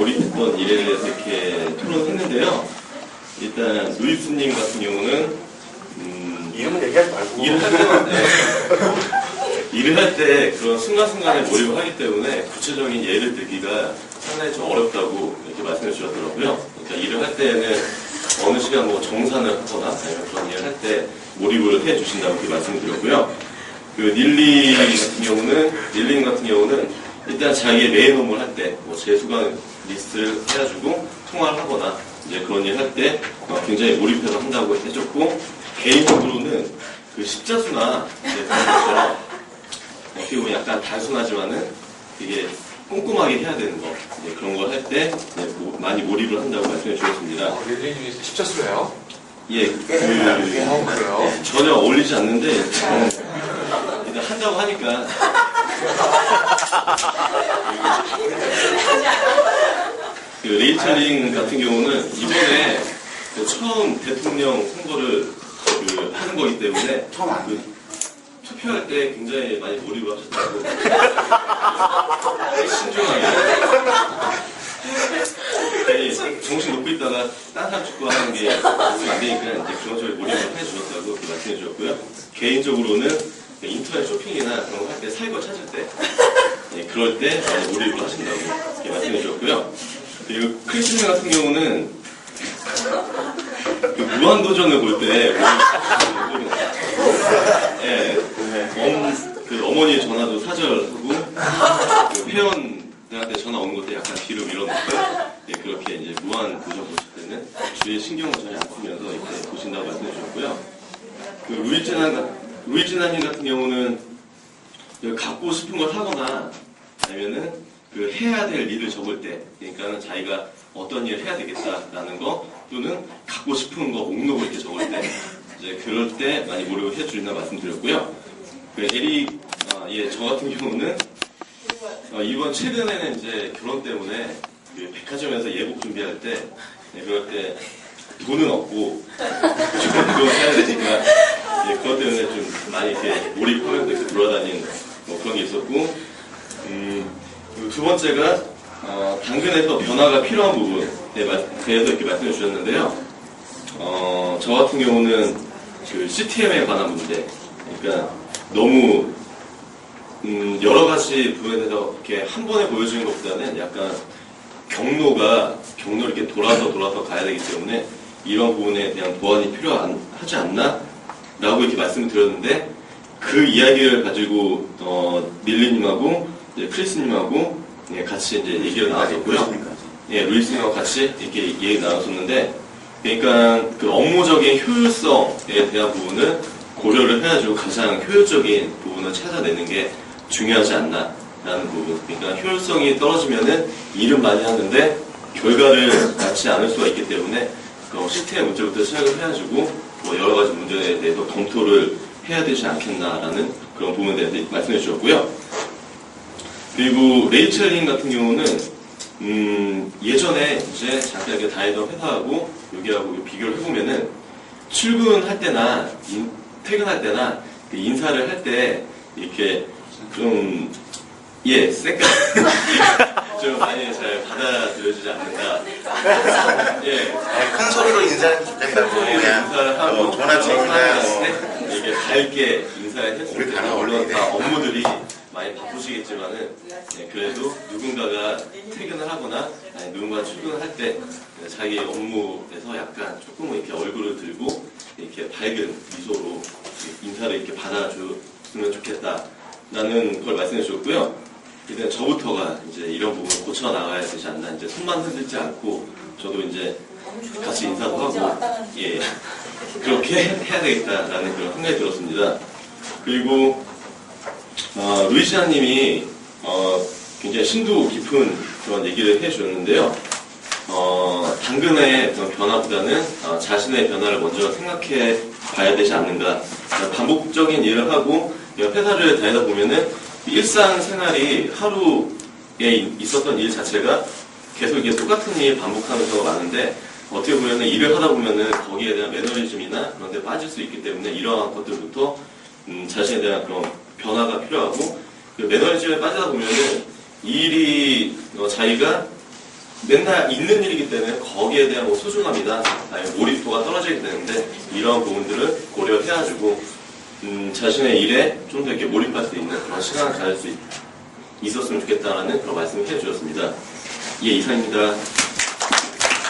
몰입했던 일에 대해서 이렇게 토론했는데요. 일단 루이스님 같은 경우는 이름은 얘기하지 말고 일을 할 때 그런 순간순간에 몰입을 하기 때문에 구체적인 예를 들기가 상당히 좀 어렵다고 이렇게 말씀해 주셨더라고요. 그러니까 일을 할 때는 어느 시간 뭐 정산을 하거나 아니면 그런 일을 할 때 몰입을 해 주신다고 이렇게 말씀을 드렸고요. 그 닐린 같은 경우는 일단 자기의 메인 업무를 할 때 뭐 재수강 리스트를 해가지고 통화를 하거나 이제 그런 일 할 때 굉장히 몰입해서 한다고 해줬고, 개인적으로는 그 십자수나 이제 그런 것처럼 어떻게 보면 약간 단순하지만은 되게 꼼꼼하게 해야 되는 거, 이제 그런 걸 할 때 많이 몰입을 한다고 말씀해 주셨습니다. 릴리님이 십자수를 해요? 예, 그래요? 전혀 어울리지 않는데 일단 한다고 하니까. 그 레이첼링 같은 경우는 이번에 그 처음 대통령 선거를 하는 거기 때문에 투표할 때 굉장히 많이 몰입을 하셨다고. 신중하게. 정신 놓고 있다가 딴 사람 축구 하는 게 있으면 안 되니까 이제 그런 쪽에 몰입을 해주셨다고 그렇게 말씀해 주셨고요. 개인적으로는 인터넷 쇼핑이나 그런 거 할 때 살 거 찾을 때, 그럴 때 많이 몰입을 하신다고 이렇게 말씀해 주셨고요. 그리고 크리스님 같은 경우는 그 무한도전을 볼 때, 그 어머니의 전화도 사절하고, 그 회원들한테 전화 오는 것도 약간 뒤로 밀어놓고, 그렇게 이제 무한도전 보실 때는 주위에 신경을 전혀 안 쓰면서 이렇게 보신다고 말씀해 주셨고요. 그 루이지나님 같은 경우는 갖고 싶은 걸 사거나 아니면은 그 해야 될 일을 적을 때, 그러니까는 자기가 어떤 일을 해야 되겠다라는 거 또는 갖고 싶은 거 목록을 이렇게 적을 때, 이제 그럴 때 많이 몰입을 해주신다 말씀드렸고요. 그 저 같은 경우는 이번 최근에는 이제 결혼 때문에 그 백화점에서 예복 준비할 때, 그럴 때 돈은 없고 그거 사야 되니까 그것 때문에 좀 많이 이렇게 몰입하면서 이렇게 돌아다니는 그런 게 있었고, 두 번째가 당근에서 변화가 필요한 부분에 대해서 이렇게 말씀해 주셨는데요. 저 같은 경우는 그 CTM에 관한 문제, 그러니까 너무 여러 가지 부분에 대해서 이렇게 한 번에 보여주는 것보다는 약간 경로를 이렇게 돌아서 가야 되기 때문에 이런 부분에 대한 보완이 필요하지 않나? 라고 이렇게 말씀을 드렸는데, 그 이야기를 가지고 닐리님하고 크리스님하고 같이 이제 얘기를 나눴었고요. 루이스님하고 같이 이렇게 얘기 나눴었는데, 그러니까 그 업무적인 효율성에 대한 부분을 고려를 해가지고 가장 효율적인 부분을 찾아내는 게 중요하지 않나라는 부분. 그러니까 효율성이 떨어지면은 일은 많이 하는데 결과를 낳지 않을 수가 있기 때문에 시스템 문제부터 시작을 해가지고 여러 가지 문제에 대해서 검토를 해야 되지 않겠나라는 그런 부분에 대해서 말씀해 주셨고요. 그리고 레이첼님 같은 경우는 예전에 이제 잠깐 이렇게 다니던 회사하고 여기하고 비교를 해보면은 출근할 때나 퇴근할 때나 인사를 할 때 이렇게 좀 색깔 좀 많이 잘 받아들여지지 않는다. 큰 소리로 인사는 좋겠다고. 큰 소리로 인사를 하고 전화책이나 이게 밝게 인사를 했을 때 물론 다 업무들이 많이 바쁘시겠지만은 그래도 누군가가 퇴근을 하거나 아니 누군가 출근을 할 때 자기 업무에서 약간 조금은 이렇게 얼굴을 들고 이렇게 밝은 미소로 인사를 이렇게 받아주면 좋겠다라는 걸 말씀해 주셨고요. 일단 저부터가 이제 이런 부분을 고쳐 나가야 되지 않나. 이제 손만 흔들지 않고 저도 이제 같이 인사도 하고 그렇게 해야 되겠다라는 그런 생각이 들었습니다. 그리고 루이시아님이 굉장히 심도 깊은 그런 얘기를 해주셨는데요. 당근의 그런 변화보다는 자신의 변화를 먼저 생각해 봐야 되지 않는가. 반복적인 일을 하고 회사를 다니다 보면은 일상생활이 하루에 있었던 일 자체가 계속 이게 똑같은 일 반복하면서 많은데, 어떻게 보면은 일을 하다 보면은 거기에 대한 매너리즘이나 그런 데 빠질 수 있기 때문에 이러한 것들부터 자신에 대한 그런 변화가 필요하고, 그 매너리즘에 빠지다 보면은 이 일이 자기가 맨날 있는 일이기 때문에 거기에 대한 뭐 소중함이나 아니면 몰입도가 떨어지게 되는데 이런 부분들을 고려해가지고 자신의 일에 좀 더 이렇게 몰입할 수 있는 그런 시간을 가질 수 있었으면 좋겠다라는 그런 말씀을 해주셨습니다. 예, 이상입니다.